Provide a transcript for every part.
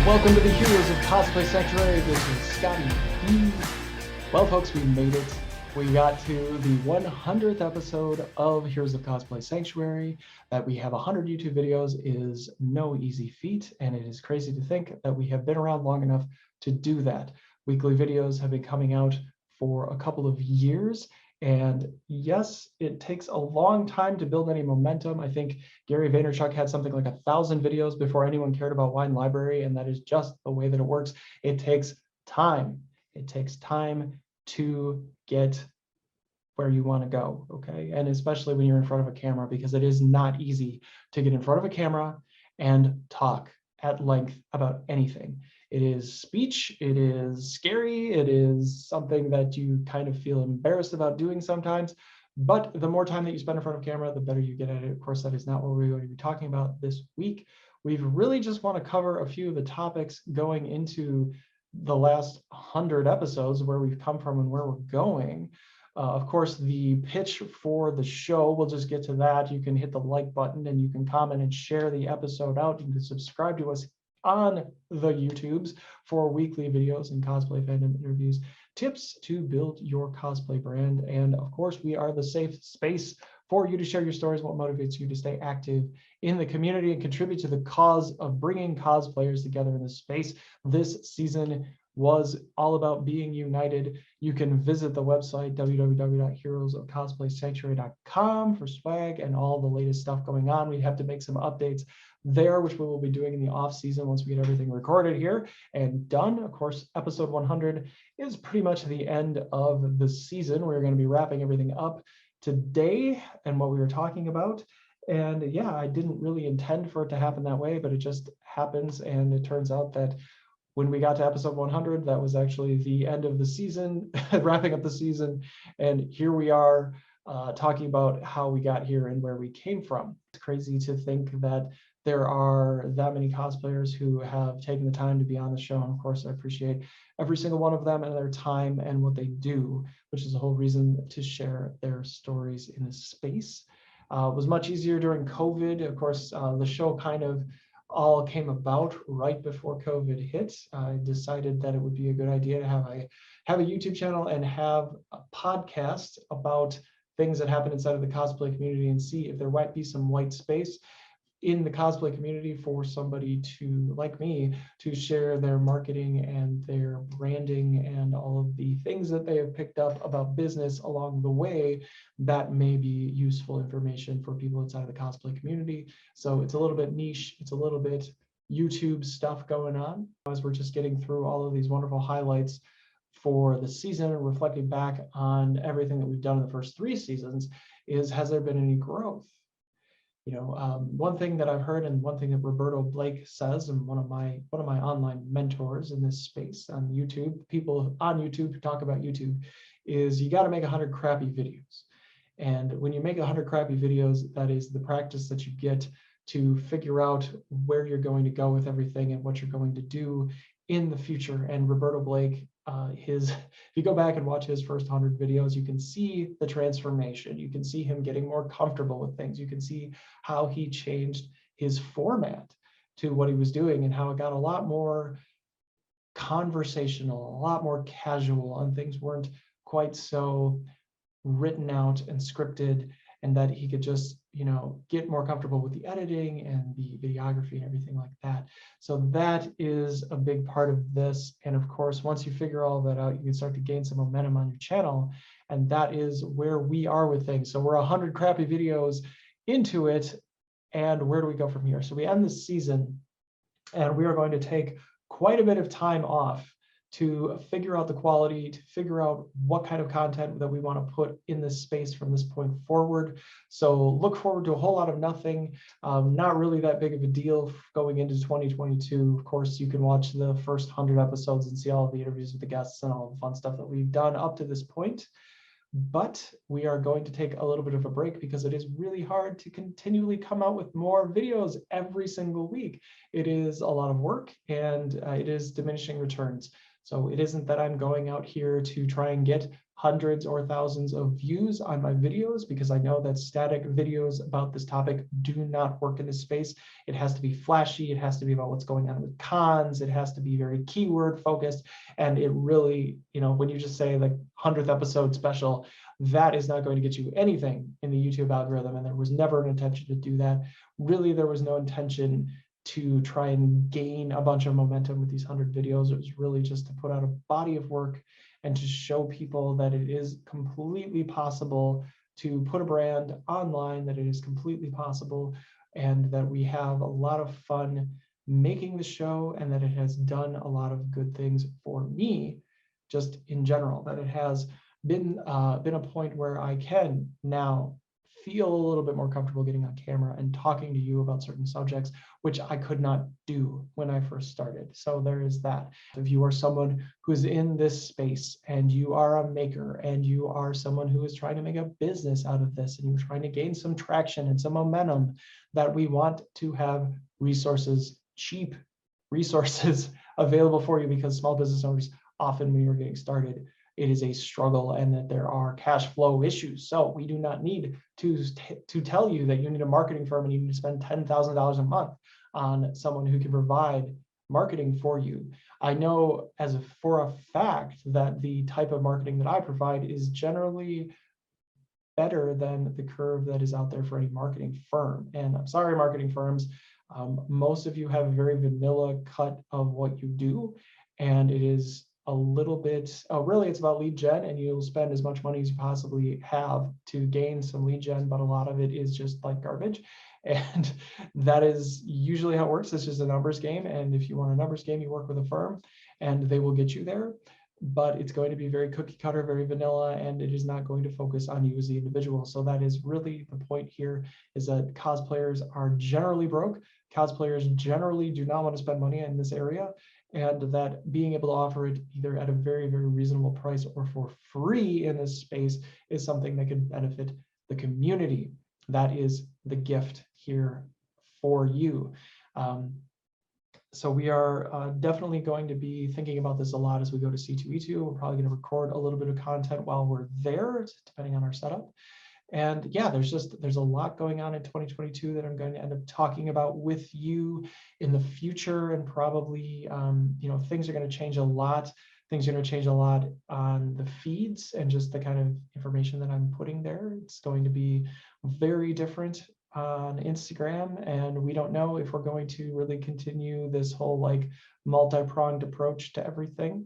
Welcome to the Heroes of Cosplay Sanctuary. This is Scotty. Well, folks, we made it. We got to the 100th episode of Heroes of Cosplay Sanctuary. That we have 100 YouTube videos is no easy feat, and it is crazy to think that we have been around long enough to do that. Weekly videos have been coming out for a couple of years, and yes, it takes a long time to build any momentum. I think Gary Vaynerchuk had something like 1,000 videos before anyone cared about Wine Library, and that is just the way that it works. It takes time. It takes time to get where you want to go, okay? And especially when you're in front of a camera, because it is not easy to get in front of a camera and talk at length about anything. It is speech, it is scary, it is something that you kind of feel embarrassed about doing sometimes, but the more time that you spend in front of camera, the better you get at it. Of course, that is not what we're going to be talking about this week. We really just want to cover a few of the topics going into the last 100 episodes, where we've come from and where we're going. Of course, the pitch for the show, we'll just get to that. You can hit the like button and you can comment and share the episode out. You can subscribe to us on the YouTubes for weekly videos and cosplay fandom interviews, tips to build your cosplay brand. And of course, we are the safe space for you to share your stories, what motivates you to stay active in the community and contribute to the cause of bringing cosplayers together in this space. This season was all about being united. You can visit the website www.heroesofcosplaysanctuary.com for swag and all the latest stuff going on. We have to make some updates there, which we will be doing in the off season once we get everything recorded here and done. Of course, episode 100 is pretty much the end of the season. We're going to be wrapping everything up today and what we were talking about. And yeah, I didn't really intend for it to happen that way, but it just happens. And it turns out that when we got to episode 100, that was actually the end of the season, wrapping up the season. And here we are talking about how we got here and where we came from. It's crazy to think that there are that many cosplayers who have taken the time to be on the show. And of course, I appreciate every single one of them and their time and what they do, which is the whole reason to share their stories in this space. It was much easier during COVID. Of course, the show kind of all came about right before COVID hit. I decided that it would be a good idea to have a YouTube channel and have a podcast about things that happen inside of the cosplay community and see if there might be some white space in the cosplay community for somebody to, like me, to share their marketing and their branding and all of the things that they have picked up about business along the way that may be useful information for people inside of the cosplay community. So it's a little bit niche, it's a little bit YouTube stuff going on as we're just getting through all of these wonderful highlights for the season and reflecting back on everything that we've done in the first 3 seasons. Has there been any growth? You know, one thing that I've heard and one thing that Roberto Blake says, and one of my online mentors in this space on YouTube, people on YouTube who talk about YouTube, is you got to make 100 crappy videos. And when you make 100 crappy videos, that is the practice that you get to figure out where you're going to go with everything and what you're going to do in the future. And Roberto Blake, if you go back and watch his first 100 videos, you can see the transformation. You can see him getting more comfortable with things. You can see how he changed his format to what he was doing and how it got a lot more conversational, a lot more casual, and things weren't quite so written out and scripted, and that he could just, you know, get more comfortable with the editing and the videography and everything like that. So that is a big part of this. And of course, once you figure all that out, you can start to gain some momentum on your channel. And that is where we are with things. So we're 100 crappy videos into it. And where do we go from here? So we end the season and we are going to take quite a bit of time off to figure out the quality, to figure out what kind of content that we want to put in this space from this point forward. So look forward to a whole lot of nothing, not really that big of a deal going into 2022. Of course, you can watch the first 100 episodes and see all of the interviews with the guests and all the fun stuff that we've done up to this point. But we are going to take a little bit of a break because it is really hard to continually come out with more videos every single week. It is a lot of work and it is diminishing returns. So it isn't that I'm going out here to try and get hundreds or thousands of views on my videos, because I know that static videos about this topic do not work in this space. It has to be flashy. It has to be about what's going on with cons. It has to be very keyword focused. And it really, when you just say like 100th episode special, that is not going to get you anything in the YouTube algorithm. And there was never an intention to do that. Really, there was no intention to try and gain a bunch of momentum with these 100 videos. It was really just to put out a body of work and to show people that it is completely possible to put a brand online, that it is completely possible, and that we have a lot of fun making the show, and that it has done a lot of good things for me just in general, that it has been a point where I can now feel a little bit more comfortable getting on camera and talking to you about certain subjects, which I could not do when I first started. So there is that. If you are someone who's in this space and you are a maker and you are someone who is trying to make a business out of this and you're trying to gain some traction and some momentum, that we want to have resources, cheap resources available for you, because small business owners, often when you're getting started, it is a struggle and that there are cash flow issues. So we do not need to tell you that you need a marketing firm and you need to spend $10,000 a month on someone who can provide marketing for you. I know for a fact that the type of marketing that I provide is generally better than the curve that is out there for any marketing firm. And I'm sorry, marketing firms, most of you have a very vanilla cut of what you do, and it is a little bit, really it's about lead gen, and you'll spend as much money as you possibly have to gain some lead gen, but a lot of it is just like garbage. And that is usually how it works. It's just a numbers game. And if you want a numbers game, you work with a firm and they will get you there. But it's going to be very cookie cutter, very vanilla, and it is not going to focus on you as the individual. So that is really the point here, is that cosplayers are generally broke. Cosplayers generally do not want to spend money in this area, and that being able to offer it either at a very, very reasonable price or for free in this space is something that can benefit the community. That is the gift here for you. So we are definitely going to be thinking about this a lot as we go to C2E2. We're probably going to record a little bit of content while we're there, depending on our setup. And yeah, there's a lot going on in 2022 that I'm going to end up talking about with you in the future. And probably, things are going to change a lot. Things are going to change a lot on the feeds and just the kind of information that I'm putting there. It's going to be very different on Instagram, and we don't know if we're going to really continue this whole like multi-pronged approach to everything.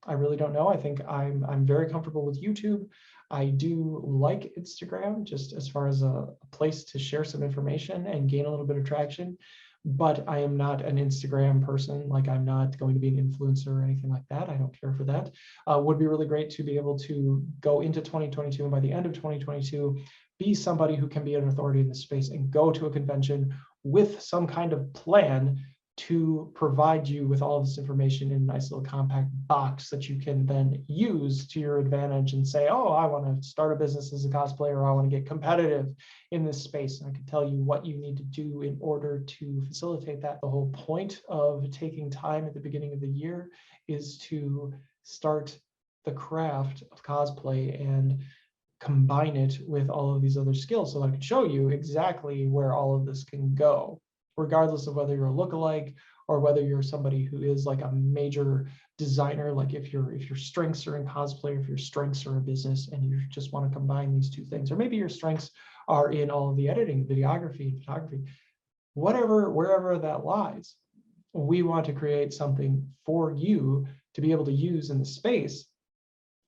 I really don't know. I think I'm very comfortable with YouTube. I do like Instagram just as far as a place to share some information and gain a little bit of traction, but I am not an Instagram person. Like, I'm not going to be an influencer or anything like that. I don't care for that. Would be really great to be able to go into 2022, and by the end of 2022, be somebody who can be an authority in this space and go to a convention with some kind of plan to provide you with all of this information in a nice little compact box that you can then use to your advantage and say, oh, I want to start a business as a cosplayer, or I want to get competitive in this space. And I can tell you what you need to do in order to facilitate that. The whole point of taking time at the beginning of the year is to start the craft of cosplay and combine it with all of these other skills, so that I can show you exactly where all of this can go, regardless of whether you're a lookalike or whether you're somebody who is like a major designer. Like if your strengths are in cosplay, if your strengths are in business, and you just want to combine these two things, or maybe your strengths are in all of the editing, videography, and photography, wherever that lies, we want to create something for you to be able to use in the space,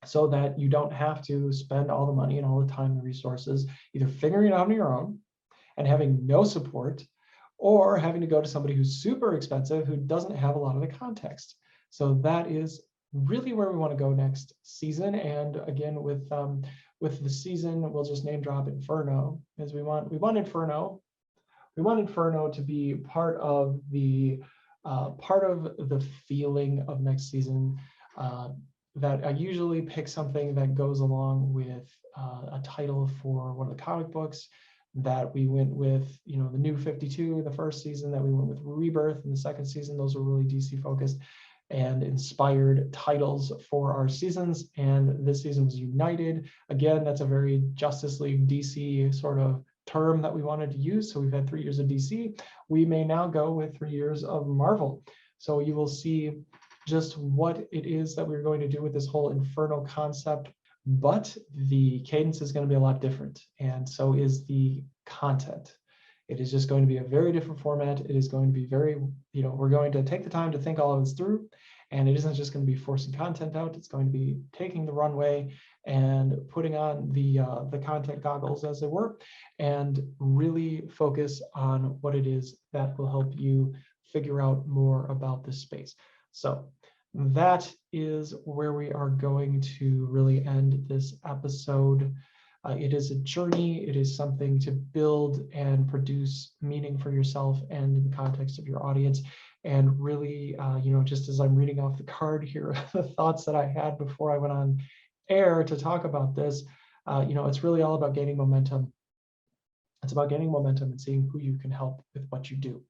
so that you don't have to spend all the money and all the time and resources either figuring it out on your own and having no support, or having to go to somebody who's super expensive who doesn't have a lot of the context. So that is really where we want to go next season. And again, with the season, we'll just name drop Inferno, because we want Inferno. We want Inferno to be part of the feeling of next season. That I usually pick something that goes along with a title for one of the comic books. That we went with, the New 52 in the first season, that we went with Rebirth in the second season. Those are really DC focused. and inspired titles for our seasons. And this season was United. Again, that's a very Justice League DC sort of term that we wanted to use. So we've had 3 years of DC. We may now go with 3 years of Marvel. So you will see just what it is that we're going to do with this whole Inferno concept, but the cadence is going to be a lot different, and so is the content. It is just going to be a very different format. It is going to be very, we're going to take the time to think all of this through, and it isn't just going to be forcing content out. It's going to be taking the runway and putting on the content goggles, as it were, and really focus on what it is that will help you figure out more about this space. So that is where we are going to really end this episode. It is a journey. It is something to build and produce meaning for yourself and in the context of your audience. And really, just as I'm reading off the card here, the thoughts that I had before I went on air to talk about this, it's really all about gaining momentum. It's about gaining momentum and seeing who you can help with what you do.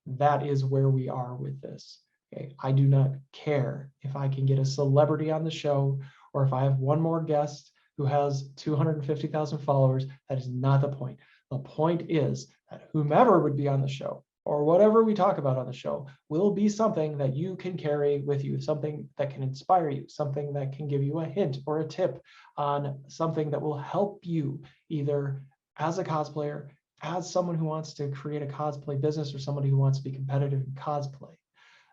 That is where we are with this. Okay, I do not care if I can get a celebrity on the show or if I have one more guest who has 250,000 followers. That is not the point. The point is that whomever would be on the show or whatever we talk about on the show will be something that you can carry with you, something that can inspire you, something that can give you a hint or a tip on something that will help you either as a cosplayer, as someone who wants to create a cosplay business, or somebody who wants to be competitive in cosplay.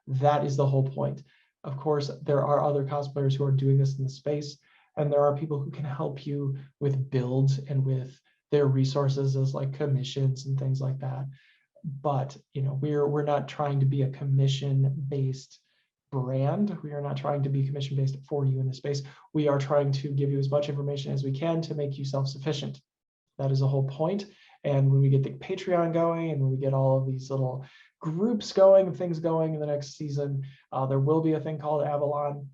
That is the whole point. Of course, there are other cosplayers who are doing this in the space, and there are people who can help you with builds and with their resources as like commissions and things like that. But we're not trying to be a commission-based brand. We are not trying to be commission-based for you in this space. We are trying to give you as much information as we can to make you self-sufficient. That is the whole point. And when we get the Patreon going and when we get all of these little groups going, things going in the next season, there will be a thing called Avalon.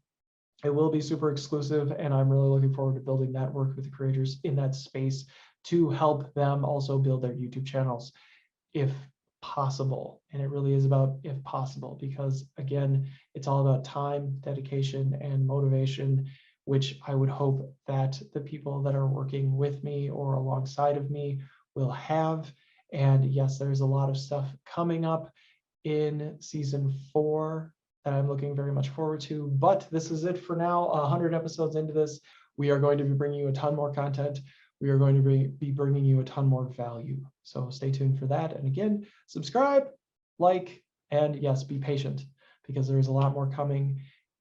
It will be super exclusive, and I'm really looking forward to building that, work with the creators in that space to help them also build their YouTube channels if possible. And it really is about if possible, because again, it's all about time, dedication, and motivation, which I would hope that the people that are working with me or alongside of me will have. And yes, there's a lot of stuff coming up in season 4 that I'm looking very much forward to, but this is it for now. 100 episodes into this, we are going to be bringing you a ton more content. We are going to be bringing you a ton more value. So stay tuned for that. And again, subscribe, like, and yes, be patient, because there is a lot more coming.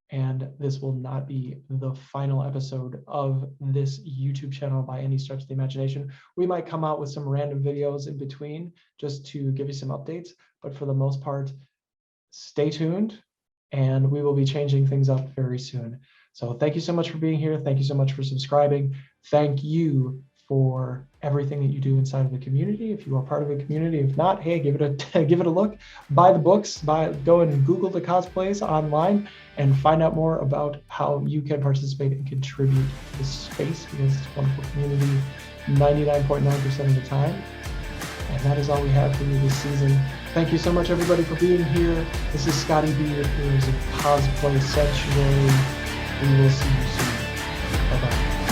And this will not be the final episode of this YouTube channel by any stretch of the imagination. We might come out with some random videos in between just to give you some updates, but for the most part, stay tuned, and we will be changing things up very soon. So thank you so much for being here. Thank you so much for subscribing. Thank you for everything that you do inside of the community. If you are part of the community, if not, hey, give it a look. Buy the books. Go and Google the cosplays online and find out more about how you can participate and contribute to this space, because it's a wonderful community 99.9% of the time. And that is all we have for you this season. Thank you so much, everybody, for being here. This is Scotty B with Heroes of Cosplay Sanctuary. We will see you soon. Bye-bye.